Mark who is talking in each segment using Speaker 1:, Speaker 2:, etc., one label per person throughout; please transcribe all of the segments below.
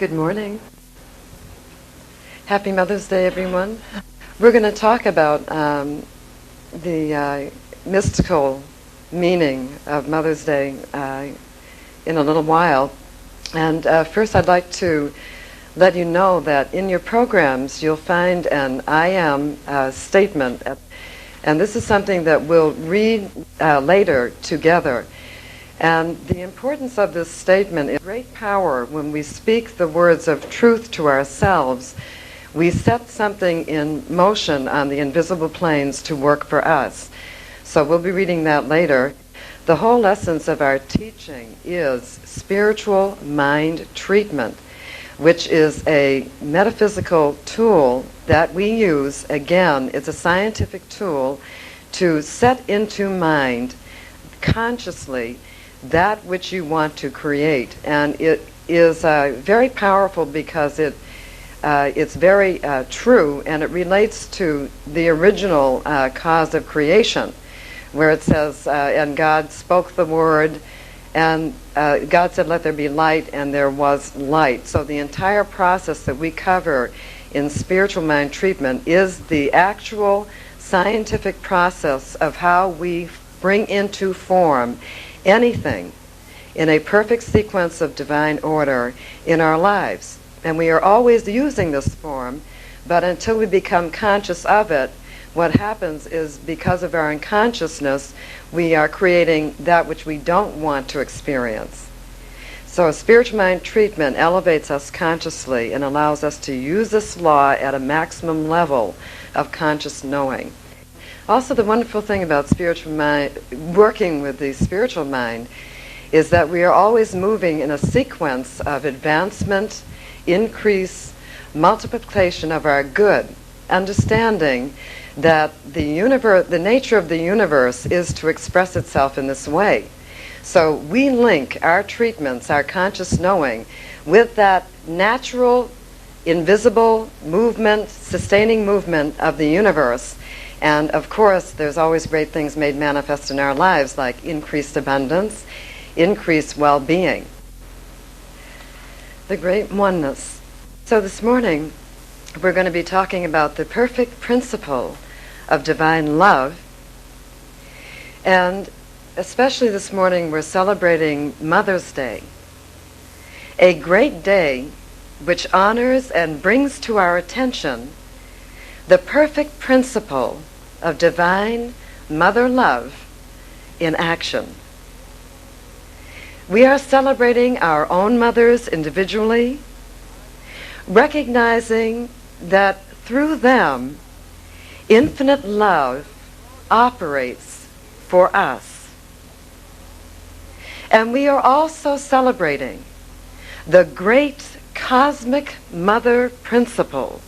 Speaker 1: Good morning. Happy Mother's Day, everyone. We're going to talk about the mystical meaning of Mother's Day in a little while. And first I'd like to let you know that in your programs you'll find an I am statement. And this is something that we'll read later together. And the importance of this statement is great power. When we speak the words of truth to ourselves, we set something in motion on the invisible planes to work for us. So we'll be reading that later. The whole essence of our teaching is spiritual mind treatment, which is a metaphysical tool that we use. Again, it's a scientific tool to set into mind consciously that which you want to create. And it is very powerful because it's very true, and it relates to the original cause of creation, where it says, and God spoke the word, and God said, let there be light, and there was light. So the entire process that we cover in spiritual mind treatment is the actual scientific process of how we bring into form anything in a perfect sequence of divine order in our lives. And we are always using this form, but until we become conscious of it, what happens is, because of our unconsciousness, we are creating that which we don't want to experience. So spiritual mind treatment elevates us consciously and allows us to use this law at a maximum level of conscious knowing. Also, the wonderful thing about spiritual mind, working with the spiritual mind, is that we are always moving in a sequence of advancement, increase, multiplication of our good, understanding that the nature of the universe is to express itself in this way. So we link our treatments, our conscious knowing, with that natural, invisible movement, sustaining movement of the universe. And of course, there's always great things made manifest in our lives, like increased abundance, increased well-being. The great oneness. So this morning, we're going to be talking about the perfect principle of divine love. And especially this morning, we're celebrating Mother's Day, a great day which honors and brings to our attention the perfect principle of divine mother love in action. We are celebrating our own mothers individually, recognizing that through them, infinite love operates for us. And we are also celebrating the great cosmic mother principle,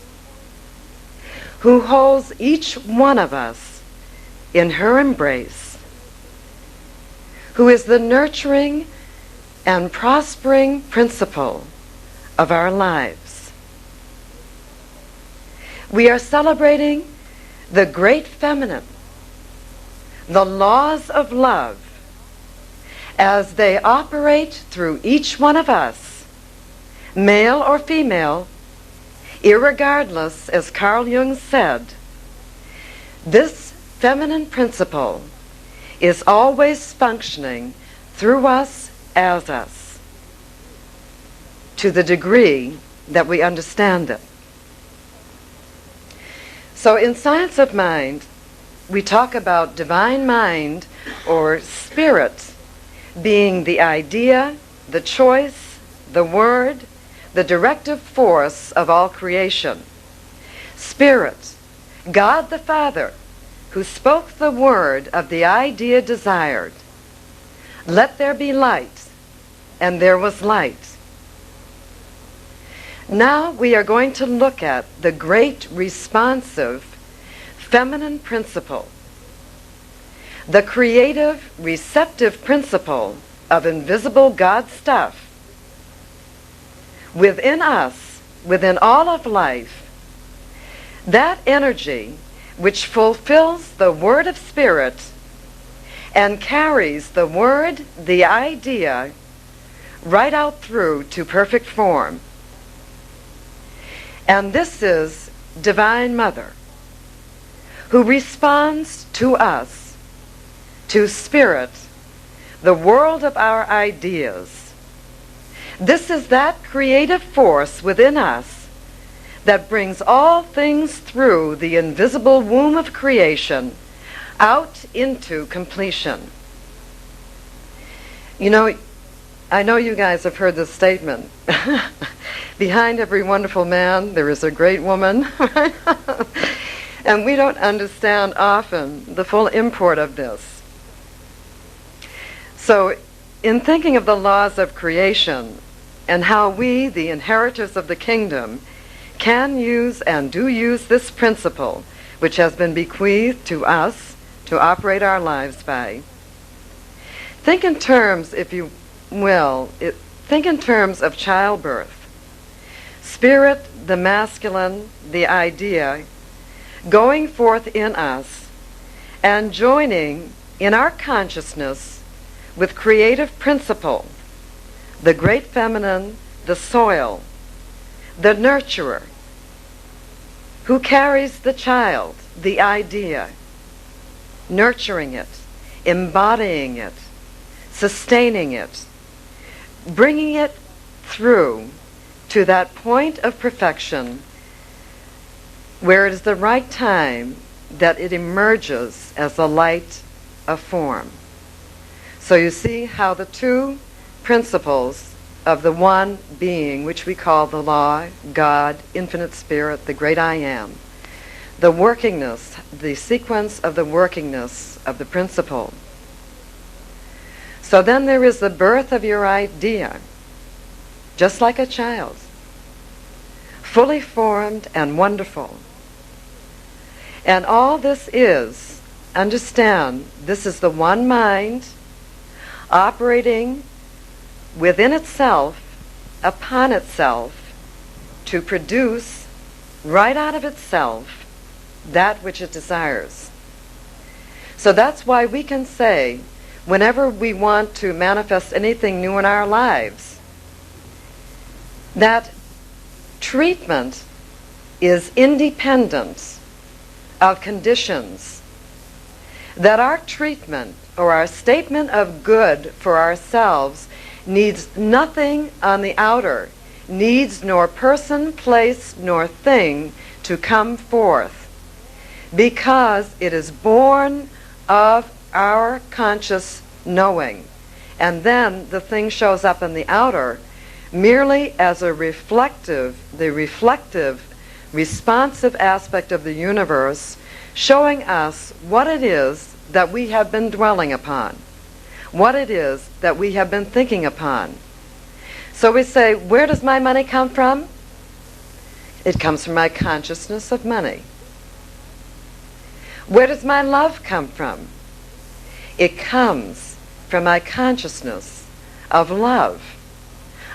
Speaker 1: who holds each one of us in her embrace, who is the nurturing and prospering principle of our lives. We are celebrating the great feminine, the laws of love, as they operate through each one of us, male or female, irregardless, as Carl Jung said. This feminine principle is always functioning through us as us, to the degree that we understand it. So in Science of Mind, we talk about divine mind, or spirit, being the idea, the choice, the word, the directive force of all creation. Spirit, God the Father, who spoke the word of the idea desired. Let there be light, and there was light. Now we are going to look at the great responsive feminine principle, the creative receptive principle of invisible God stuff within us, within all of life, that energy which fulfills the word of spirit and carries the word, the idea, right out through to perfect form. And this is Divine Mother, who responds to us, to spirit, the world of our ideas. This is that creative force within us that brings all things through the invisible womb of creation out into completion. You know, I know you guys have heard this statement. Behind every wonderful man, there is a great woman. And we don't understand often the full import of this. So, in thinking of the laws of creation and how we, the inheritors of the kingdom, can use and do use this principle, which has been bequeathed to us to operate our lives by, think in terms, if you will, think in terms of childbirth. Spirit, the masculine, the idea, going forth in us and joining in our consciousness with creative principle, the great feminine, the soil, the nurturer, who carries the child, the idea, nurturing it, embodying it, sustaining it, bringing it through to that point of perfection where it is the right time that it emerges as the light of form. So you see how the two principles of the one being, which we call the law, God, infinite spirit, the great I am, the workingness, the sequence of the workingness of the principle. So then there is the birth of your idea, just like a child, fully formed and wonderful. And all this is, understand, this is the one mind operating within itself, upon itself, to produce right out of itself that which it desires. So that's why we can say, whenever we want to manifest anything new in our lives, that treatment is independent of conditions, that our treatment or our statement of good for ourselves needs nothing on the outer, needs nor person, place, nor thing to come forth, because it is born of our conscious knowing. And then the thing shows up in the outer merely as a reflective, responsive aspect of the universe, showing us what it is that we have been dwelling upon, what it is that we have been thinking upon. So we say, where does my money come from? It comes from my consciousness of money. Where does my love come from? It comes from my consciousness of love.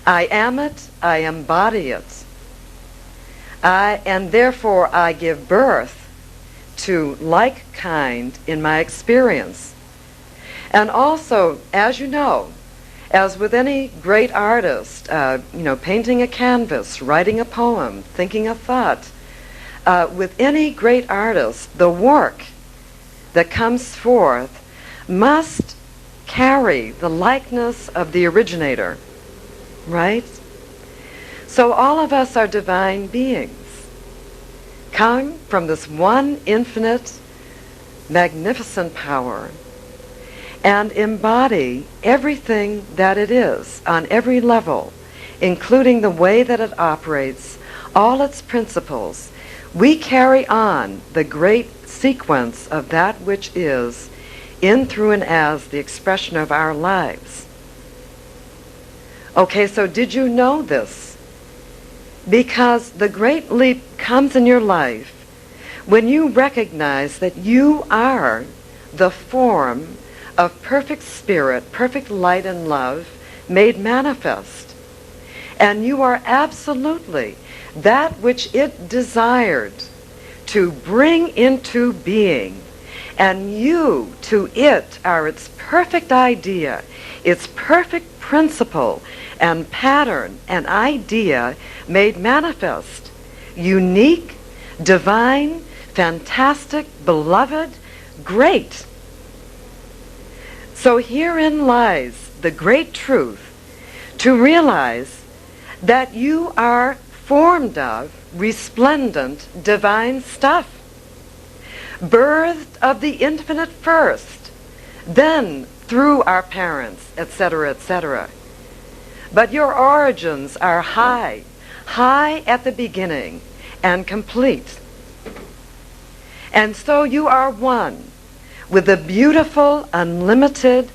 Speaker 1: I am it, I embody it. And therefore I give birth to like kind in my experience. And also, as you know, as with any great artist, painting a canvas, writing a poem, thinking a thought, with any great artist, the work that comes forth must carry the likeness of the originator, right? So all of us are divine beings, come from this one infinite, magnificent power, and embody everything that it is on every level, including the way that it operates, all its principles. We carry on the great sequence of that which is in, through, and as the expression of our lives. Okay, so did you know this? Because the great leap comes in your life when you recognize that you are the form of perfect spirit, perfect light and love made manifest. And you are absolutely that which it desired to bring into being. And you, to it, are its perfect idea, its perfect principle and pattern and idea made manifest. unique, divine, fantastic, beloved, great. So herein lies the great truth, to realize that you are formed of resplendent divine stuff, birthed of the infinite first, then through our parents, etc., etc. But your origins are high, high at the beginning and complete. And so you are one with the beautiful, unlimited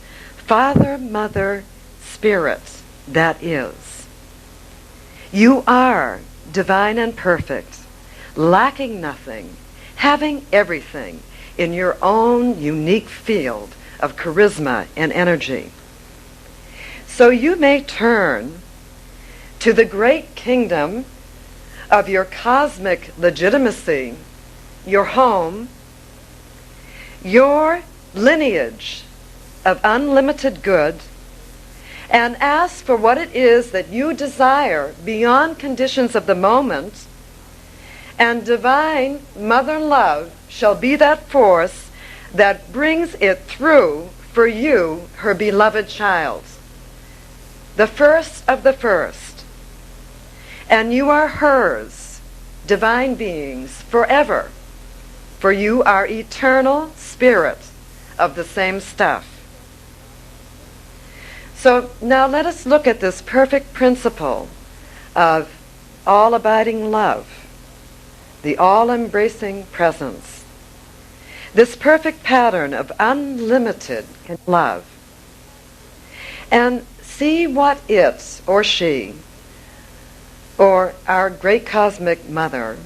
Speaker 1: Father-Mother Spirit that is. You are divine and perfect, lacking nothing, having everything in your own unique field of charisma and energy. So you may turn to the great kingdom of your cosmic legitimacy, your home, your lineage of unlimited good, and ask for what it is that you desire beyond conditions of the moment, and divine mother love shall be that force that brings it through for you, her beloved child, the first of the first. And you are hers, divine beings, forever, for you are eternal spirit of the same stuff. So now let us look at this perfect principle of all-abiding love, the all-embracing presence, this perfect pattern of unlimited love, and see what it or she or our great cosmic mother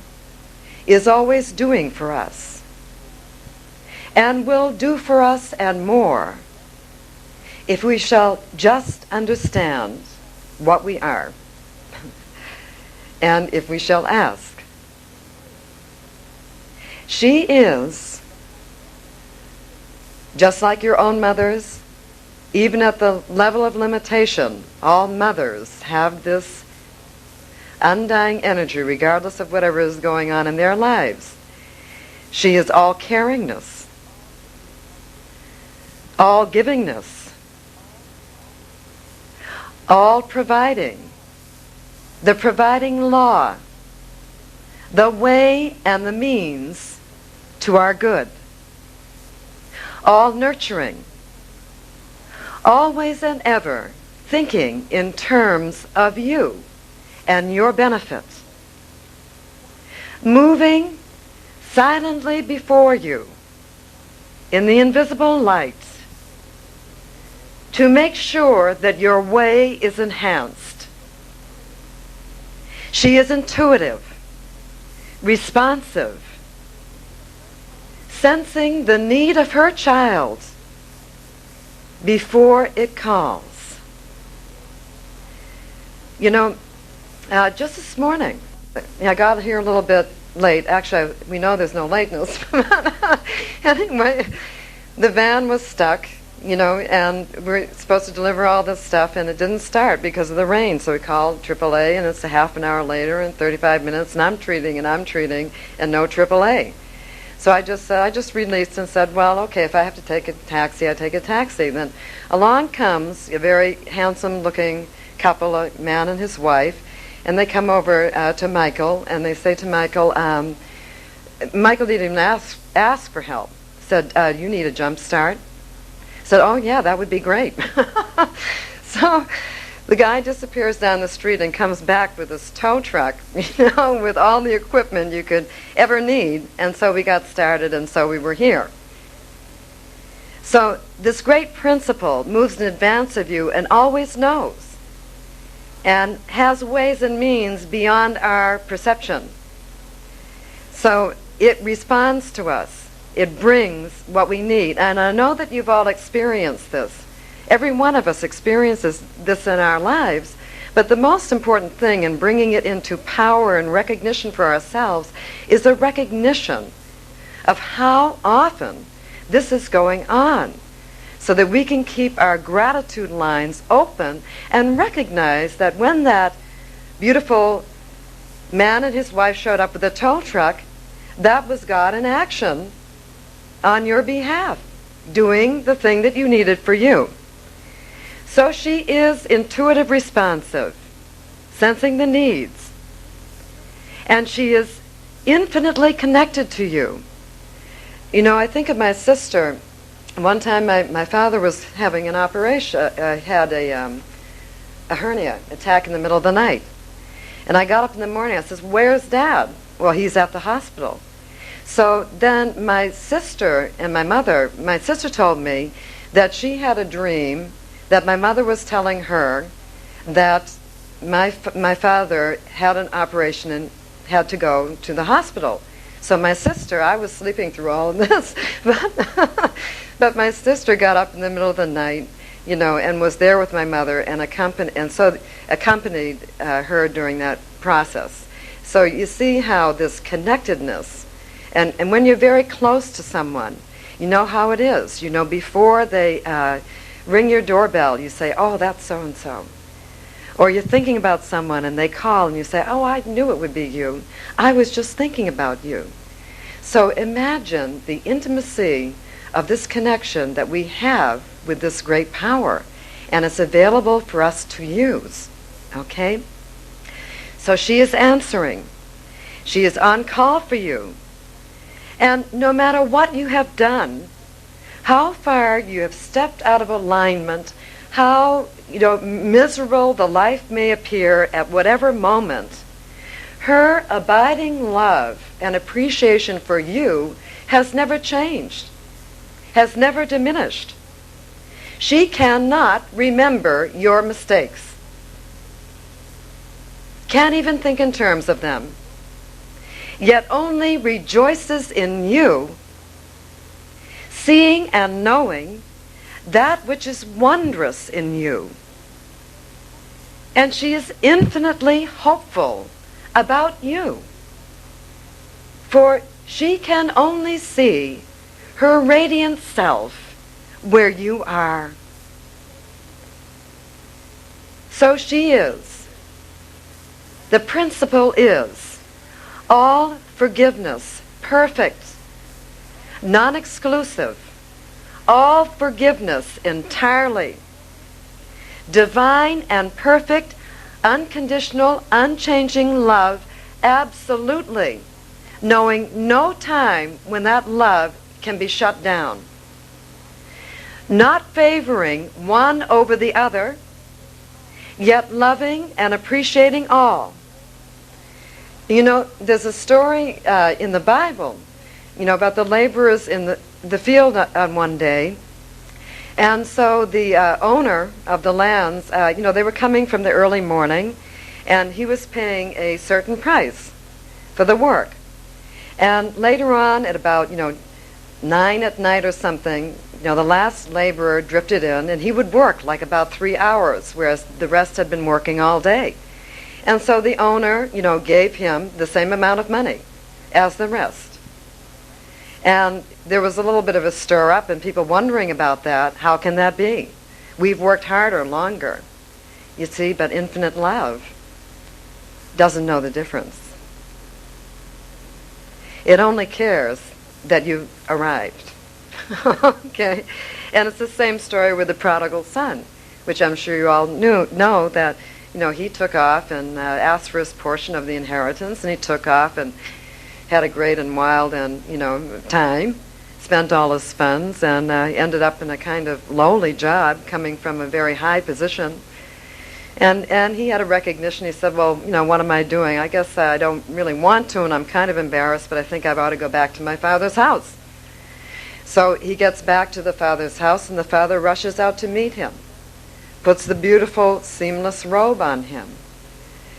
Speaker 1: is always doing for us and will do for us and more if we shall just understand what we are and if we shall ask. She is, just like your own mothers, even at the level of limitation, all mothers have this undying energy regardless of whatever is going on in their lives. She is all caringness, all givingness, all providing, the providing law, the way and the means to our good, all nurturing, always and ever thinking in terms of you and your benefit, moving silently before you in the invisible light to make sure that your way is enhanced. She is intuitive, responsive, sensing the need of her child before it calls. You know, just this morning, I got here a little bit late. Actually, we know there's no lateness. Anyway, the van was stuck, you know, and we're supposed to deliver all this stuff, and it didn't start because of the rain. So we called AAA, and it's a half an hour later and 35 minutes, and I'm treating, and no AAA. So I just released and said, well, okay, if I have to take a taxi, I take a taxi. Then along comes a very handsome-looking couple, a man and his wife, and they come over to Michael, and they say to Michael, Michael didn't even ask for help. Said, you need a jump start? Said, oh yeah, that would be great. So the guy disappears down the street and comes back with this tow truck, you know, with all the equipment you could ever need. And so we got started, and so we were here. So this great principle moves in advance of you and always knows and has ways and means beyond our perception. So it responds to us. It brings what we need. And I know that you've all experienced this. Every one of us experiences this in our lives, but the most important thing in bringing it into power and recognition for ourselves is a recognition of how often this is going on, so that we can keep our gratitude lines open and recognize that when that beautiful man and his wife showed up with a tow truck, that was God in action on your behalf, doing the thing that you needed for you. So she is intuitive responsive, sensing the needs. And she is infinitely connected to you. You know, I think of my sister. One time my father was having an operation, had a hernia attack in the middle of the night. And I got up in the morning, I says, "Where's Dad?" "Well, he's at the hospital." So then my sister and my sister told me that she had a dream that my mother was telling her that my father had an operation and had to go to the hospital. So my sister, I was sleeping through all of this, but my sister got up in the middle of the night, you know, and was there with my mother and accompanied her during that process. So you see how this connectedness, and when you're very close to someone, you know how it is. You know, before they ring your doorbell, you say, "Oh, that's so-and-so." Or you're thinking about someone and they call and you say, "Oh, I knew it would be you. I was just thinking about you." So imagine the intimacy of this connection that we have with this great power, and it's available for us to use. Okay? So she is answering. She is on call for you. And no matter what you have done, how far you have stepped out of alignment, how miserable the life may appear at whatever moment, her abiding love and appreciation for you has never changed, has never diminished. She cannot remember your mistakes, can't even think in terms of them, yet only rejoices in you, seeing and knowing that which is wondrous in you. And she is infinitely hopeful about you, for she can only see her radiant self where you are. So she is. The principle is all forgiveness, perfect, non-exclusive, all forgiveness entirely, divine and perfect, unconditional, unchanging love, absolutely, knowing no time when that love can be shut down, not favoring one over the other, yet loving and appreciating all. You know, there's a story in the Bible, about the laborers in the field on one day. And so the owner of the lands, they were coming from the early morning, and he was paying a certain price for the work. And later on, at about 9 at night or something, the last laborer drifted in, and he would work like about 3 hours, whereas the rest had been working all day. And so the owner, gave him the same amount of money as the rest. And there was a little bit of a stir-up and people wondering about that. How can that be? We've worked harder, longer. You see, but infinite love doesn't know the difference. It only cares that you arrived. Okay? And it's the same story with the prodigal son, which I'm sure you all know that, he took off and asked for his portion of the inheritance, and he took off and had a great and wild and, time, spent all his funds, and ended up in a kind of lowly job coming from a very high position. And he had a recognition. He said, "Well, what am I doing? I guess I don't really want to, and I'm kind of embarrassed, but I think I ought to go back to my father's house." So he gets back to the father's house, and the father rushes out to meet him, puts the beautiful seamless robe on him,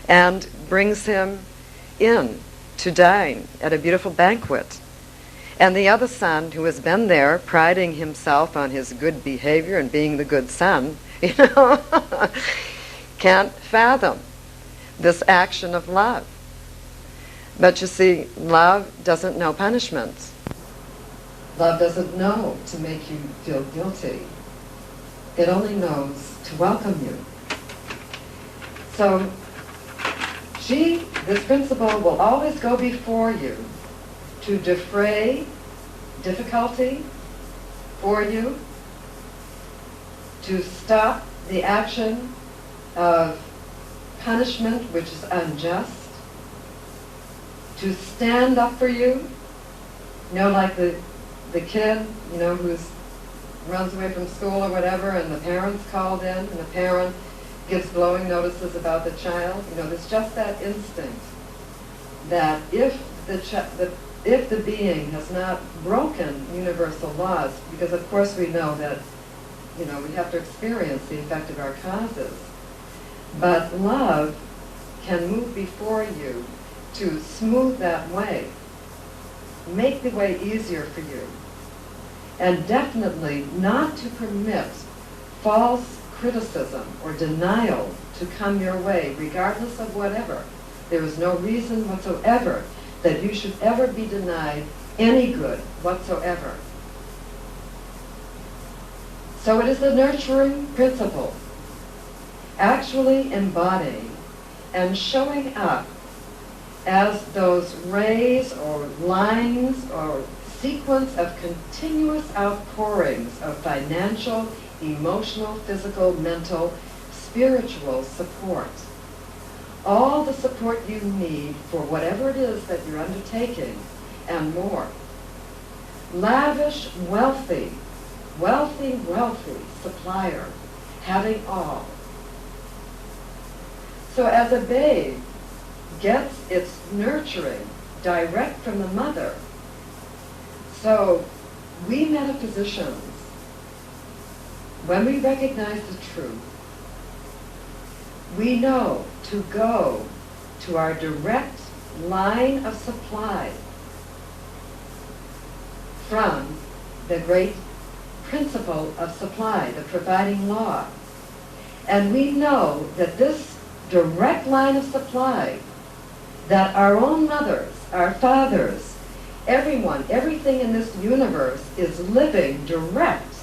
Speaker 1: and brings him in to dine at a beautiful banquet. And the other son, who has been there, priding himself on his good behavior and being the good son, can't fathom this action of love. But you see, love doesn't know punishment. Love doesn't know to make you feel guilty. It only knows to welcome you. So this principle will always go before you to defray difficulty for you, to stop the action of punishment which is unjust, to stand up for you, like the kid, who's runs away from school or whatever, and the parents called in, and the parent gives glowing notices about the child. There's just that instinct that if the being has not broken universal laws, because of course we know that, we have to experience the effect of our causes, but love can move before you to smooth that way, make the way easier for you, and definitely not to permit false criticism or denial to come your way, regardless of whatever. There is no reason whatsoever that you should ever be denied any good whatsoever. So it is the nurturing principle, actually embodying and showing up as those rays or lines or sequence of continuous outpourings of financial, emotional, physical, mental, spiritual support. All the support you need for whatever it is that you're undertaking and more. Lavish, wealthy supplier, having all. So as a babe gets its nurturing direct from the mother, so we metaphysicians, when we recognize the truth, we know to go to our direct line of supply from the great principle of supply, the providing law. And we know that this direct line of supply, that our own mothers, our fathers, everyone, everything in this universe is living direct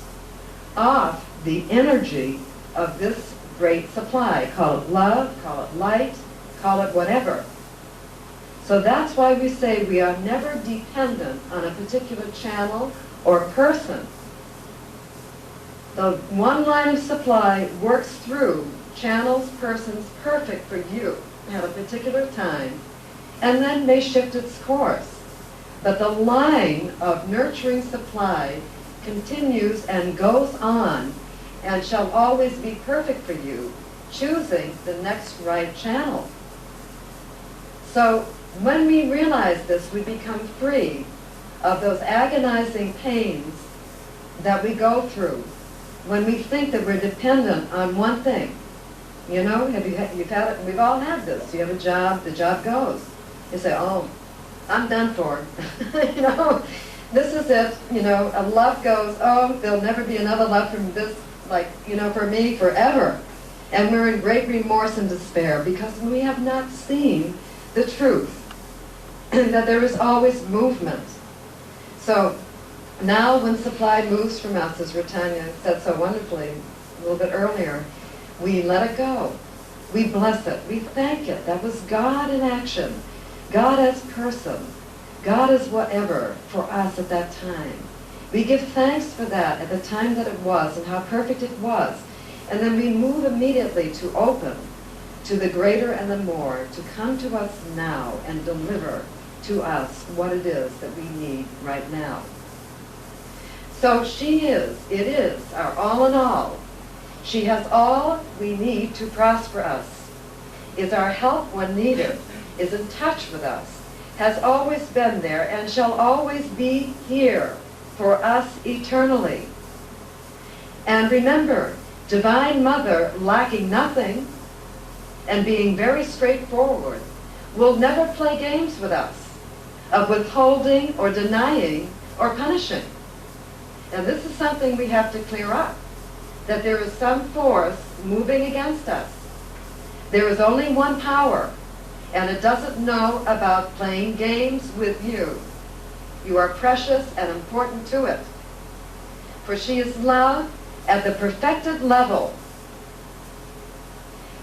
Speaker 1: off the energy of this great supply. Call it love, call it light, call it whatever. So that's why we say we are never dependent on a particular channel or person. The one line of supply works through channels, persons perfect for you at a particular time, and then may shift its course. But the line of nurturing supply continues and goes on and shall always be perfect for you, choosing the next right channel. So when we realize this, we become free of those agonizing pains that we go through when we think that we're dependent on one thing. You've had it, we've all had this. You have a job, the job goes. You say, oh, I'm done for. This is it. A love goes, oh, there'll never be another love from this, for me forever. And we're in great remorse and despair because we have not seen the truth, that there is always movement. So now when supply moves from us, as Ratanya said so wonderfully a little bit earlier, we let it go. We bless it. We thank it. That was God in action. God as person. God as whatever for us at that time. We give thanks for that at the time that it was and how perfect it was. And then we move immediately to open to the greater and the more, to come to us now and deliver to us what it is that we need right now. So it is our all in all. She has all we need to prosper us, is our help when needed, is in touch with us, has always been there and shall always be here for us eternally. And remember, Divine Mother, lacking nothing and being very straightforward, will never play games with us of withholding or denying or punishing. And this is something we have to clear up, that there is some force moving against us. There is only one power, and it doesn't know about playing games with you. You are precious and important to it. For she is love at the perfected level.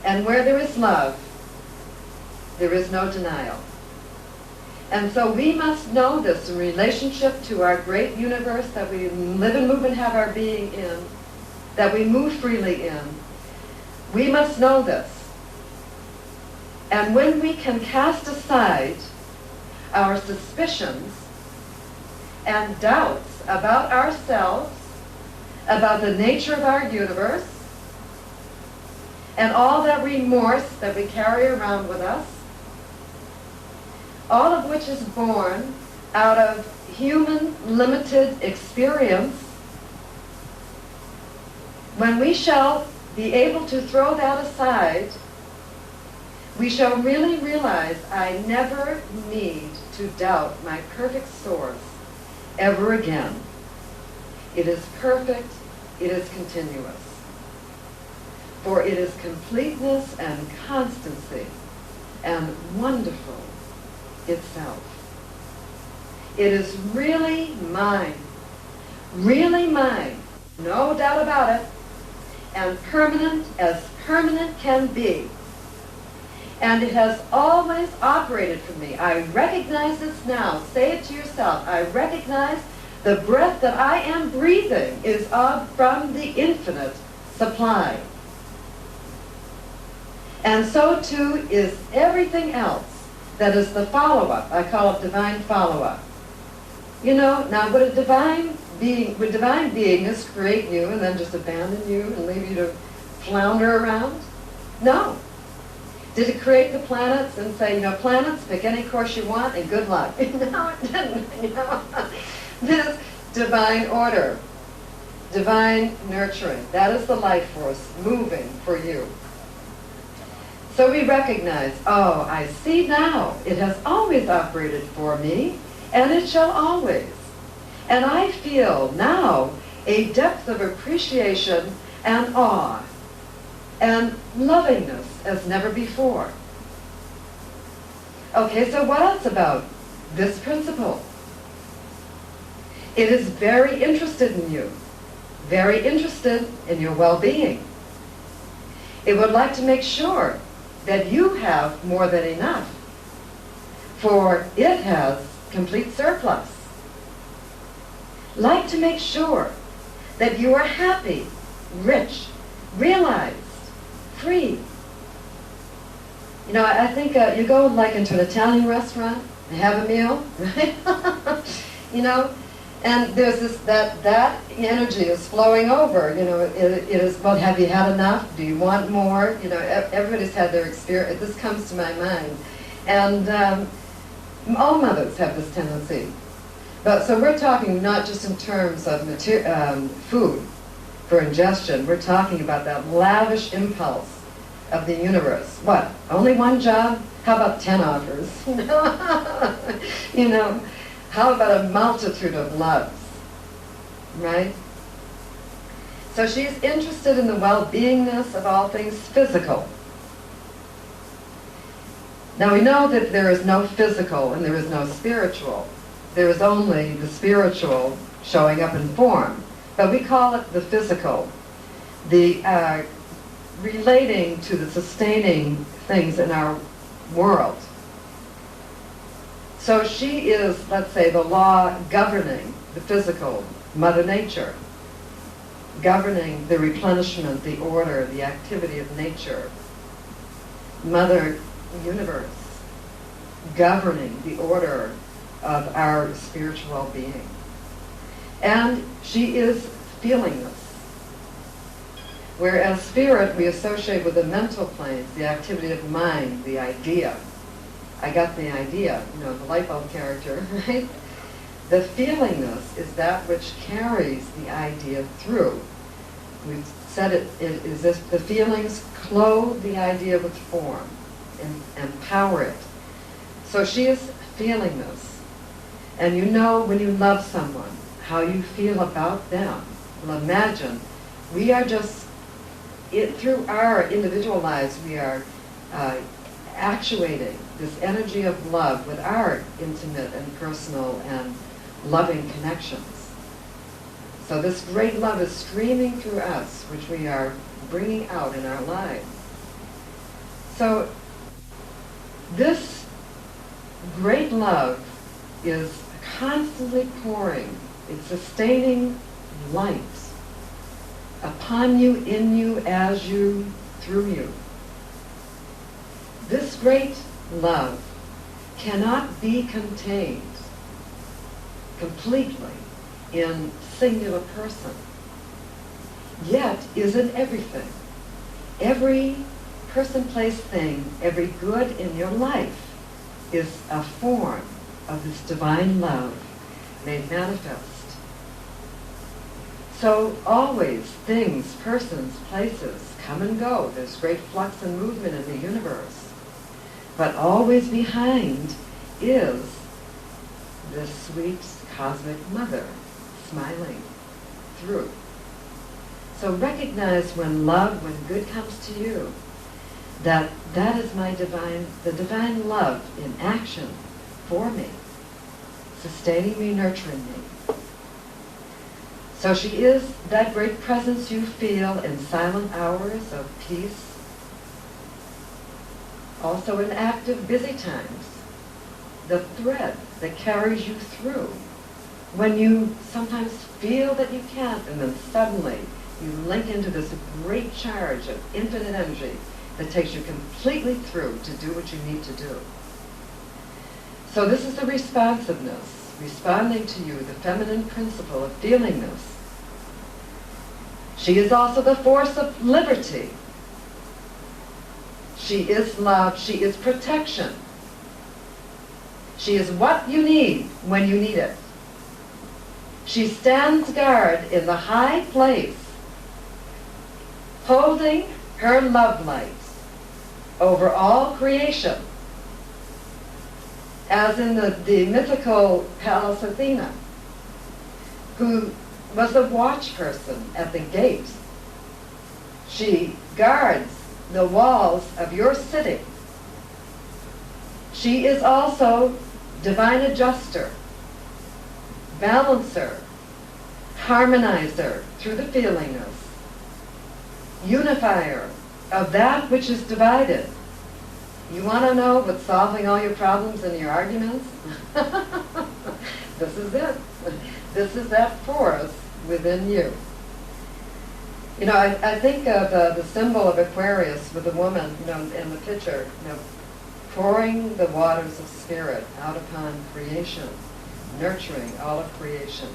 Speaker 1: And where there is love There is no denial. And so we must know this in relationship to our great universe that we live and move and have our being in, that we move freely in. We must know this. And when we can cast aside our suspicions and doubts about ourselves, about the nature of our universe, and all that remorse that we carry around with us, all of which is born out of human limited experience, when we shall be able to throw that aside, we shall really realize I never need to doubt my perfect source ever again. It is perfect, it is continuous. For it is completeness and constancy and wonderful itself. It is really mine, no doubt about it, and permanent as permanent can be. And it has always operated for me. I recognize this now. Say it to yourself. I recognize the breath that I am breathing is from the infinite supply. And so too is everything else that is the follow-up. I call it divine follow-up. You know, now would divine beingness create you and then just abandon you and leave you to flounder around? No. Did it create the planets and say, you know, planets, pick any course you want and good luck? No, it didn't. You know? This divine order, divine nurturing, that is the life force moving for you. So we recognize, oh, I see now, it has always operated for me, and it shall always. And I feel now a depth of appreciation and awe and lovingness as never before. Okay, so what else about this principle? It is very interested in you, very interested in your well-being. It would like to make sure that you have more than enough, for it has complete surplus. Like to make sure that you are happy, rich, realized, free. You know, I think you go like into an Italian restaurant and have a meal, right? You know, and there's this, that energy is flowing over, you know, it is, well, have you had enough? Do you want more? You know, everybody's had their experience. This comes to my mind. And all mothers have this tendency. But so we're talking not just in terms of food for ingestion. We're talking about that lavish impulse of the universe. What? Only one job? How about 10 offers? You know, how about a multitude of loves? Right? So she's interested in the well-beingness of all things physical. Now we know that there is no physical and there is no spiritual. There is only the spiritual showing up in form. But we call it the physical, the relating to the sustaining things in our world. So she is, let's say, the law governing the physical, Mother Nature, governing the replenishment, the order, the activity of nature, Mother Universe, governing the order of our spiritual well-being. And she is feeling this. Whereas spirit we associate with the mental planes, the activity of mind, the idea. I got the idea, you know, the light bulb character, right? The feelingness is that which carries the idea through. We've said it is this, the feelings clothe the idea with form and empower it. So she is feeling this. And you know when you love someone, how you feel about them. Well, imagine, we are just, through our individual lives, we are actuating this energy of love with our intimate and personal and loving connections. So this great love is streaming through us, which we are bringing out in our lives. So This great love is constantly pouring its sustaining light upon you, in you, as you, through you. This great love cannot be contained completely in singular person, yet is in everything. Every person, place, thing, every good in your life is a form of this divine love made manifest. So always things, persons, places come and go. There's great flux and movement in the universe. But always behind is this sweet cosmic mother smiling through. So recognize when love, when good comes to you, that is the divine love in action for me, sustaining me, nurturing me. So she is that great presence you feel in silent hours of peace, also in active, busy times, the thread that carries you through when you sometimes feel that you can't, and then suddenly you link into this great charge of infinite energy that takes you completely through to do what you need to do. So this is the responsiveness, responding to you, the feminine principle of feeling this. She is also the force of liberty. She is love. She is protection. She is what you need when you need it. She stands guard in the high place, holding her love light over all creation, as in the mythical Pallas Athena, who was a watch person at the gate. She guards the walls of your city. She is also divine adjuster, balancer, harmonizer through the feelingness, unifier of that which is divided. You want to know what's solving all your problems and your arguments? This is it. This is that force within you. You know, I think of the symbol of Aquarius with the woman, you know, in the picture, you know, pouring the waters of spirit out upon creation, nurturing all of creation.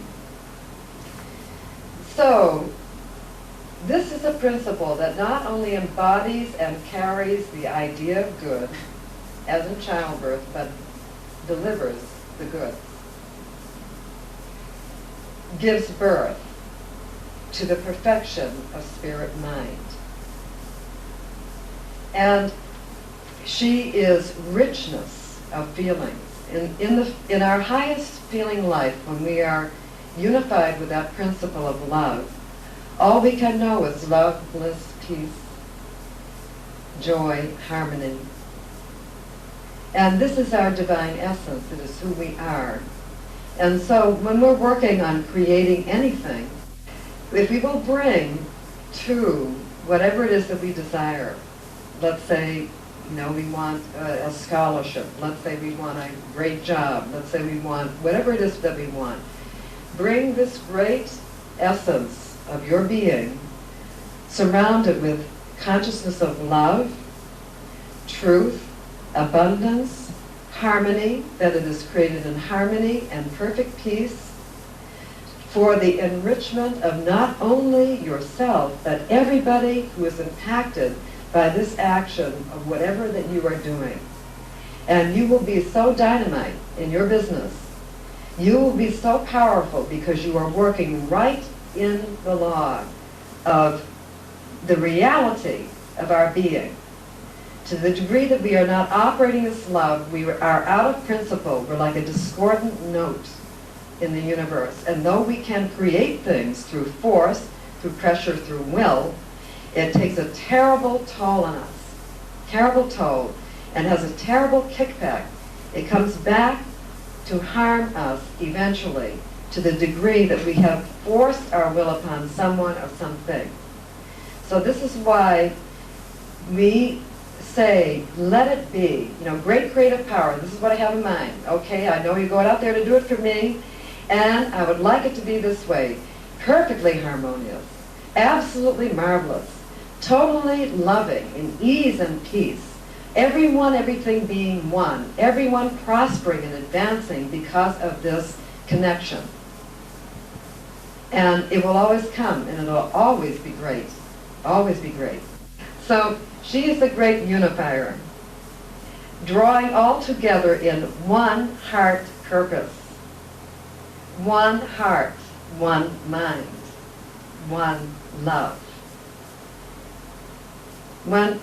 Speaker 1: So, this is a principle that not only embodies and carries the idea of good, as in childbirth, but delivers the good. Gives birth to the perfection of spirit mind. And she is richness of feelings. In our highest feeling life, when we are unified with that principle of love, all we can know is love, bliss, peace, joy, harmony. And this is our divine essence. It is who we are. And so when we're working on creating anything, if we will bring to whatever it is that we desire, let's say, you know, we want a scholarship, let's say we want a great job, let's say we want whatever it is that we want, bring this great essence of your being, surrounded with consciousness of love, truth, abundance, harmony, that it is created in harmony and perfect peace, for the enrichment of not only yourself, but everybody who is impacted by this action of whatever that you are doing. And you will be so dynamite in your business. You will be so powerful because you are working right in the law of the reality of our being. To the degree that we are not operating as love, we are out of principle. We're like a discordant note in the universe. And though we can create things through force, through pressure, through will, it takes a terrible toll on us. Terrible toll. And has a terrible kickback. It comes back to harm us eventually, to the degree that we have forced our will upon someone or something. So this is why we say, let it be, great creative power, this is what I have in mind. Okay, I know you're going out there to do it for me, and I would like it to be this way. Perfectly harmonious, absolutely marvelous, totally loving, in ease and peace. Everyone, everything being one. Everyone prospering and advancing because of this connection. And it will always come, and it will always be great. Always be great. So she is the great unifier, drawing all together in one heart purpose. One heart, one mind, one love. When,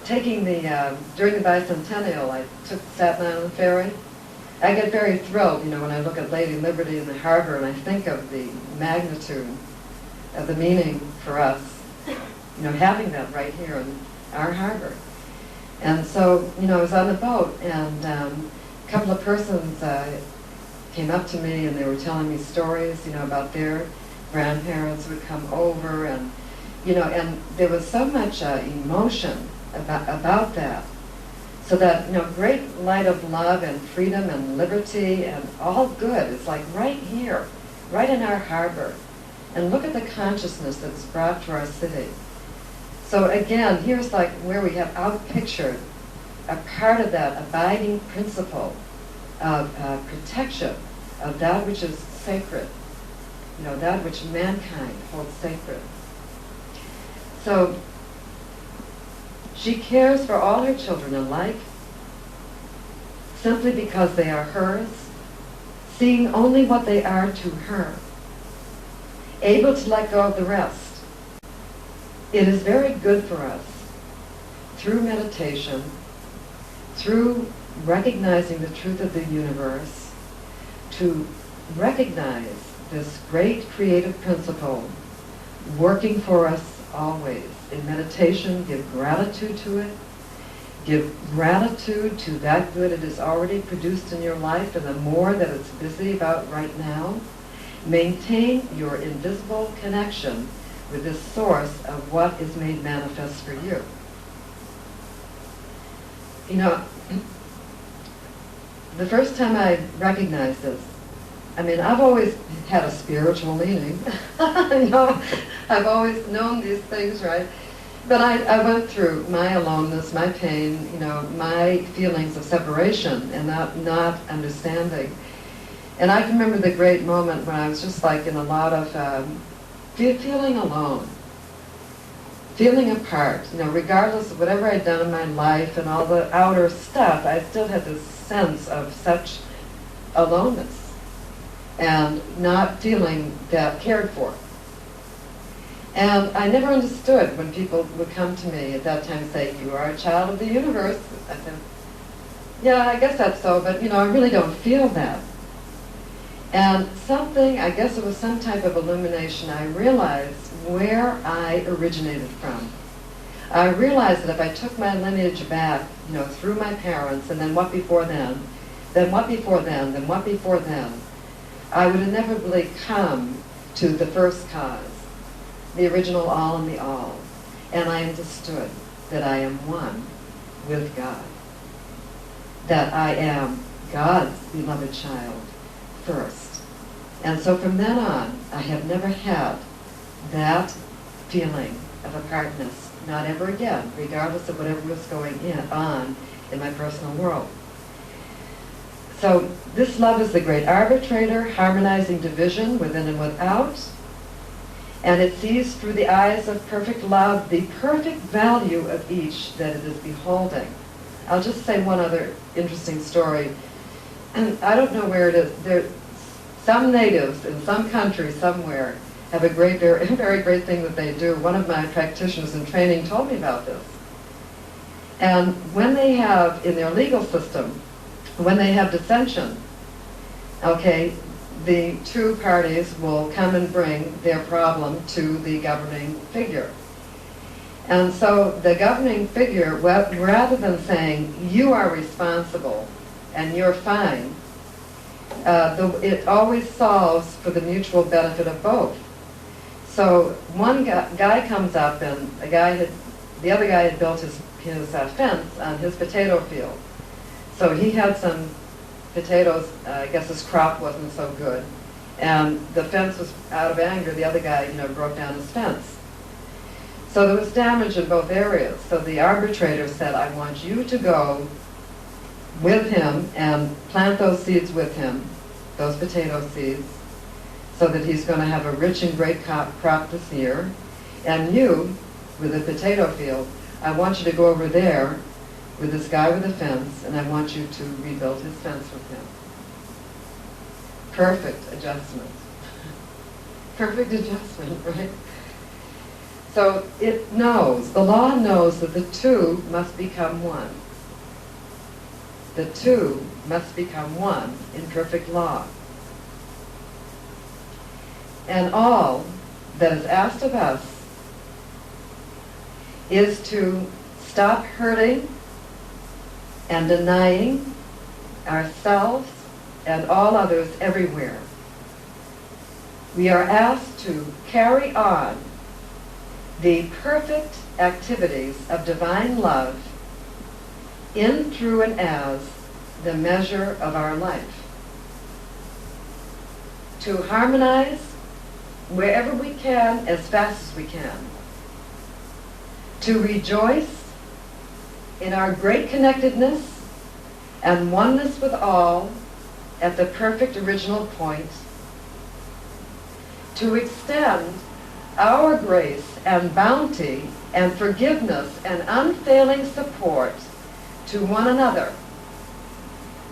Speaker 1: taking during the bicentennial, I took Staten Island Ferry. I get very thrilled, when I look at Lady Liberty in the harbor and I think of the magnitude of the meaning for us, having that right here in our harbor. And so, I was on the boat and a couple of persons came up to me and they were telling me stories, about their grandparents who would come over and, and there was so much emotion about that. So that, great light of love and freedom and liberty and all good is like right here, right in our harbor. And look at the consciousness that's brought to our city. So again, here's like where we have outpictured a part of that abiding principle of protection of that which is sacred, that which mankind holds sacred. So she cares for all her children alike, simply because they are hers, seeing only what they are to her, able to let go of the rest. It is very good for us, through meditation, through recognizing the truth of the universe, to recognize this great creative principle working for us always. In meditation, give gratitude to it. Give gratitude to that good it has already produced in your life, and the more that it's busy about right now. Maintain your invisible connection with this source of what is made manifest for you. The first time I recognized this, I've always had a spiritual leaning. I've always known these things, right? But I went through my aloneness, my pain, my feelings of separation and not understanding. And I can remember the great moment when I was just like in a lot of feeling alone, feeling apart. Regardless of whatever I'd done in my life and all the outer stuff, I still had this sense of such aloneness and not feeling that cared for. And I never understood when people would come to me at that time and say, you are a child of the universe. I said, yeah, I guess that's so, but I really don't feel that. And I guess it was some type of illumination, I realized where I originated from. I realized that if I took my lineage back, through my parents, and then what before them, then what before them, then what before them, I would inevitably come to the first cause, the original all and the all. And I understood that I am one with God. That I am God's beloved child first. And so from then on, I have never had that feeling of apartness, not ever again, regardless of whatever was going on in my personal world. So this love is the great arbitrator, harmonizing division within and without, and it sees through the eyes of perfect love the perfect value of each that it is beholding. I'll just say one other interesting story, and I don't know where it is. Some natives in some country somewhere have a very great thing that they do. One of my practitioners in training told me about this. And when they have, in their legal system, when they have dissension, okay, the two parties will come and bring their problem to the governing figure. And so the governing figure, rather than saying, you are responsible and you're fine, it always solves for the mutual benefit of both. So one guy comes up, and the other guy had built his his fence on his potato field. So he had some potatoes, I guess his crop wasn't so good, and the fence was out of anger. The other guy, broke down his fence. So there was damage in both areas. So the arbitrator said, I want you to go with him and plant those seeds with him, those potato seeds, so that he's going to have a rich and great crop this year. And you, with the potato field, I want you to go over there with this guy with the fence, and I want you to rebuild his fence with him. Perfect adjustment. Perfect adjustment, right? So it knows, the law knows that the two must become one. The two must become one in perfect law. And all that is asked of us is to stop hurting and denying ourselves and all others everywhere. We are asked to carry on the perfect activities of divine love in, through, and as the measure of our life. To harmonize wherever we can, as fast as we can. To rejoice in our great connectedness and oneness with all at the perfect original point. To extend our grace and bounty and forgiveness and unfailing support to one another,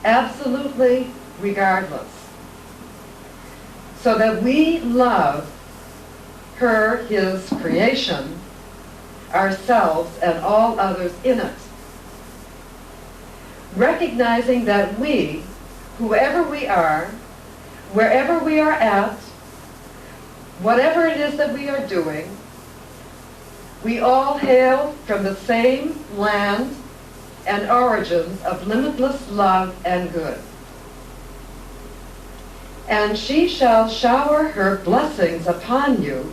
Speaker 1: absolutely regardless, so that we love her, his creation, ourselves, and all others in it, recognizing that we, whoever we are, wherever we are at, whatever it is that we are doing, we all hail from the same land and origins of limitless love and good. And she shall shower her blessings upon you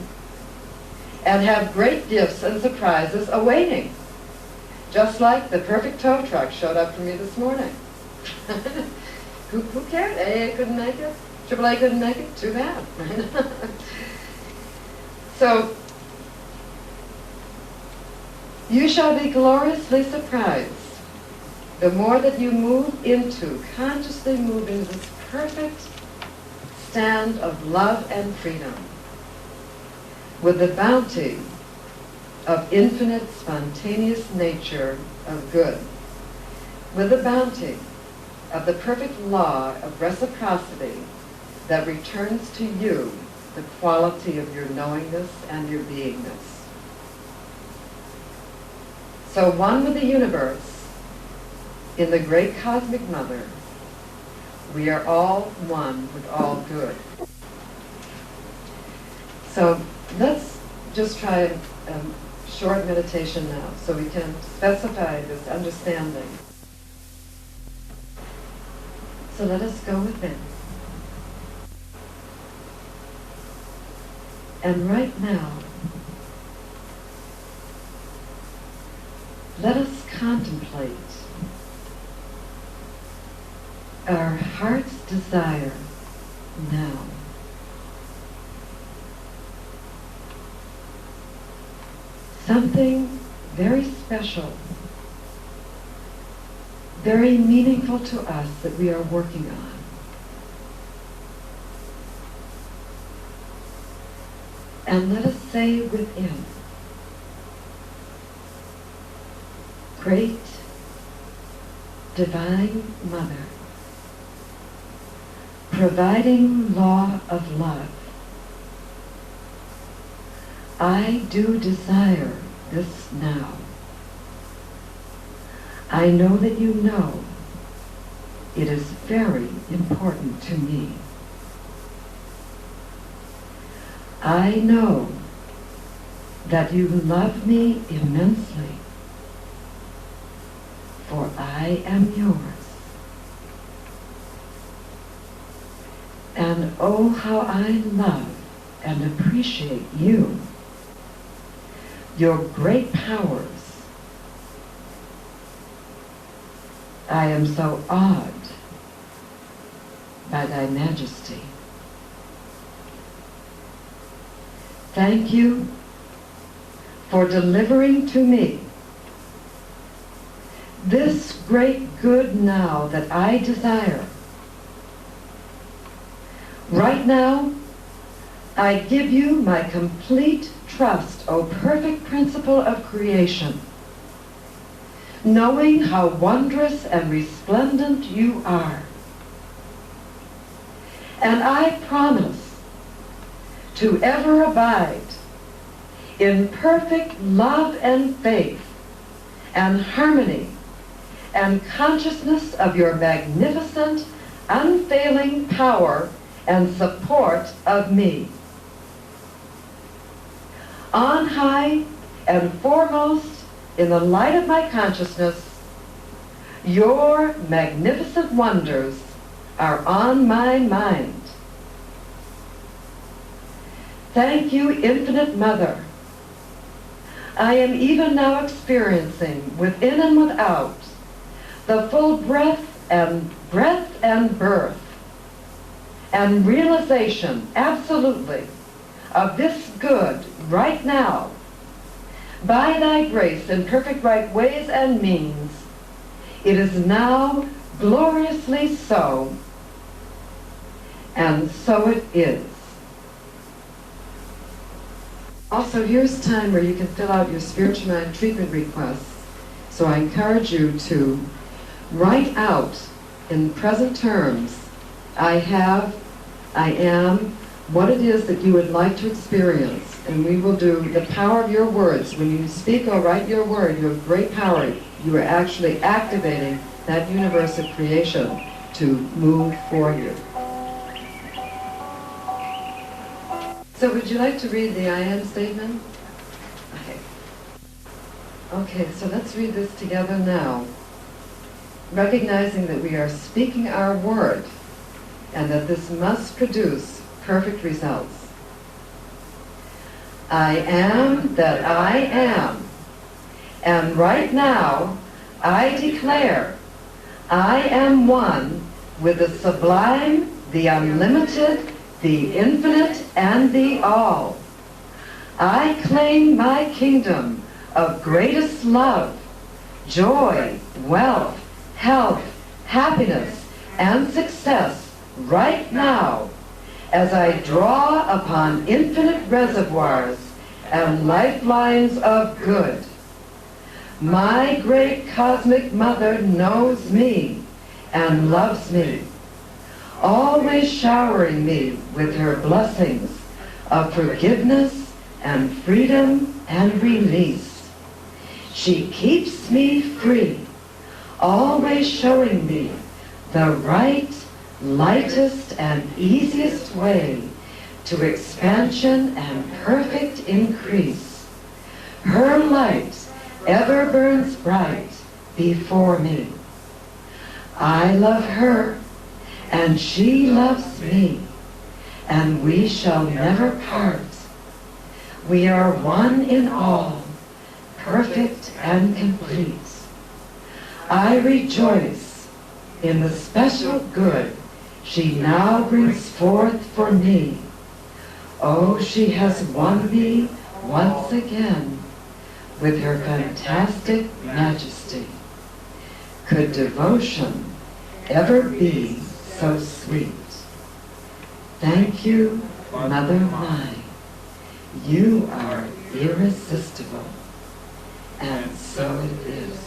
Speaker 1: and have great gifts and surprises awaiting. Just like the perfect tow truck showed up for me this morning. Who cared? AA couldn't make it? AAA couldn't make it? Too bad. So, you shall be gloriously surprised the more that you consciously move into this perfect stand of love and freedom with the bounty of infinite spontaneous nature of good, with the bounty of the perfect law of reciprocity that returns to you the quality of your knowingness and your beingness. So one with the universe, in the great cosmic mother, we are all one with all good. So let's just try a short meditation now so we can specify this understanding. So let us go within. And right now, let us contemplate our heart's desire now. Something very special, very meaningful to us that we are working on. And let us say within, Great Divine Mother, providing law of love, I do desire this now. I know that you know it is very important to me. I know that you love me immensely, for I am yours. And oh, how I love and appreciate you, your great powers, I am so awed by thy majesty. Thank you for delivering to me this great good now that I desire. Right now, I give you my complete trust, O perfect principle of creation, knowing how wondrous and resplendent you are. And I promise to ever abide in perfect love and faith and harmony and consciousness of your magnificent, unfailing power and support of me. On high and foremost in the light of my consciousness, your magnificent wonders are on my mind. Thank you, Infinite Mother. I am even now experiencing, within and without, the full breadth and birth and realization, absolutely, of this good right now, by thy grace in perfect right ways and means. It is now gloriously so, and so it is. Also, here's time where you can fill out your spiritual mind treatment requests. So I encourage you to write out in present terms, I have, I am, what it is that you would like to experience. And we will do the power of your words. When you speak or write your word, you have great power. You are actually activating that universe of creation to move for you. So would you like to read the I am statement? Okay. Okay, so let's read this together now. Recognizing that we are speaking our word and that this must produce perfect results. I am that I am. And right now, I declare I am one with the sublime, the unlimited, the infinite, and the all. I claim my kingdom of greatest love, joy, wealth, health, happiness, and success right now as I draw upon infinite reservoirs and lifelines of good. My great cosmic mother knows me and loves me, always showering me with her blessings of forgiveness and freedom and release. She keeps me free, always showing me the right, lightest, and easiest way to expansion and perfect increase. Her light ever burns bright before me. I love her, and she loves me, and we shall never part. We are one in all, perfect and complete. I rejoice in the special good she now brings forth for me. Oh, she has won me once again with her fantastic majesty. Could devotion ever be so sweet? Thank you, Mother mine. You are irresistible, and so it is.